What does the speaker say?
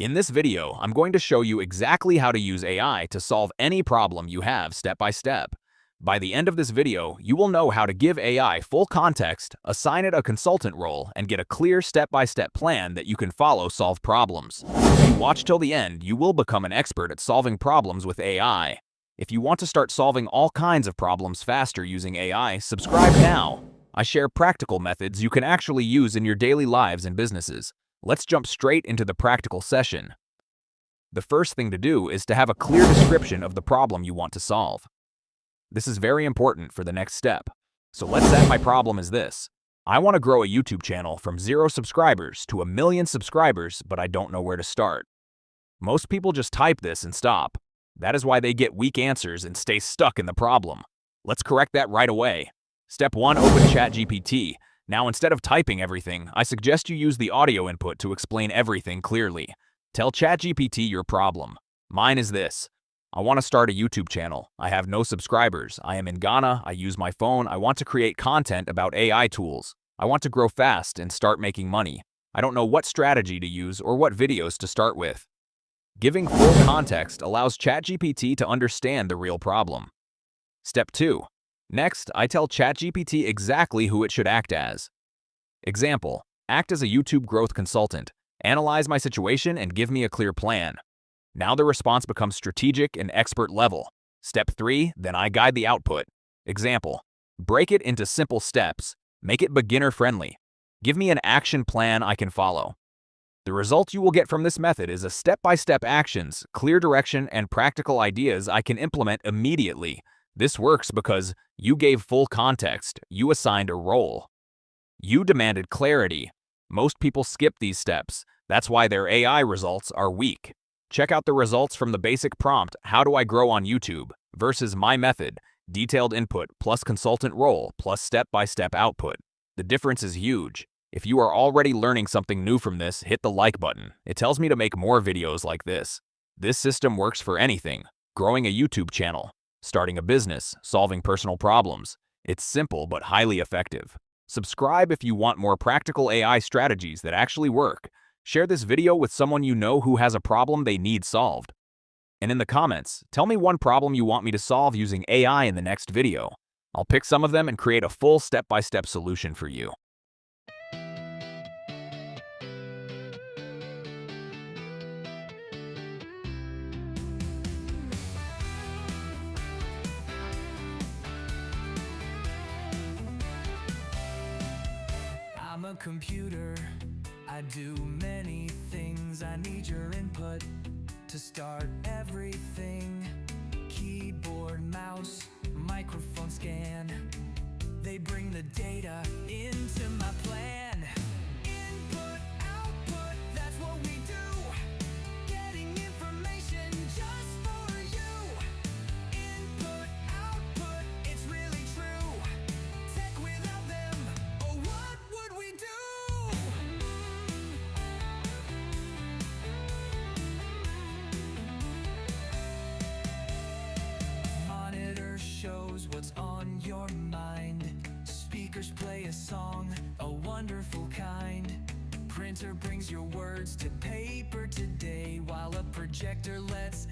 In this video, I'm going to show you exactly how to use AI to solve any problem you have step by step. By the end of this video, you will know how to give AI full context, assign it a consultant role, and get a clear step-by-step plan that you can follow solve problems. If you watch till the end, you will become an expert at solving problems with AI. If you want to start solving all kinds of problems faster using AI, subscribe now. I share practical methods you can actually use in your daily lives and businesses. Let's jump straight into the practical session. The first thing to do is to have a clear description of the problem you want to solve. This is very important for the next step. So let's say my problem is this. I want to grow a YouTube channel from 0 subscribers to 1 million subscribers, but I don't know where to start. Most people just type this and stop. That is why they get weak answers and stay stuck in the problem. Let's correct that right away. Step 1, open ChatGPT. Now, instead of typing everything, I suggest you use the audio input to explain everything clearly. Tell ChatGPT your problem. Mine is this. I want to start a YouTube channel. I have no subscribers. I am in Ghana. I use my phone. I want to create content about AI tools. I want to grow fast and start making money. I don't know what strategy to use or what videos to start with. Giving full context allows ChatGPT to understand the real problem. Step 2. Next, I tell ChatGPT exactly who it should act as. Example, act as a YouTube growth consultant, analyze my situation and give me a clear plan. Now the response becomes strategic and expert level. Step 3, then I guide the output. Example, break it into simple steps, make it beginner friendly. Give me an action plan I can follow. The result you will get from this method is a step-by-step actions, clear direction, and practical ideas I can implement immediately. This works because you gave full context, you assigned a role. You demanded clarity. Most people skip these steps. That's why their AI results are weak. Check out the results from the basic prompt, how do I grow on YouTube, versus my method, detailed input plus consultant role plus step-by-step output. The difference is huge. If you are already learning something new from this, hit the like button. It tells me to make more videos like this. This system works for anything. Growing a YouTube channel, starting a business, solving personal problems. It's simple but highly effective. Subscribe if you want more practical AI strategies that actually work. Share this video with someone you know who has a problem they need solved. And in the comments, tell me one problem you want me to solve using AI in the next video. I'll pick some of them and create a full step-by-step solution for you. I'm a computer, I do many things. I need your input to start everything. Keyboard, mouse, microphone scan. They bring the data into my plan. Input, output, that's what we do. Getting information just for you. Input, output, it's really true. Tech without them, oh what would we do? Monitor shows what's on your mind. Speakers play a song, a wonderful kind. Printer brings your words to paper today, while a projector lets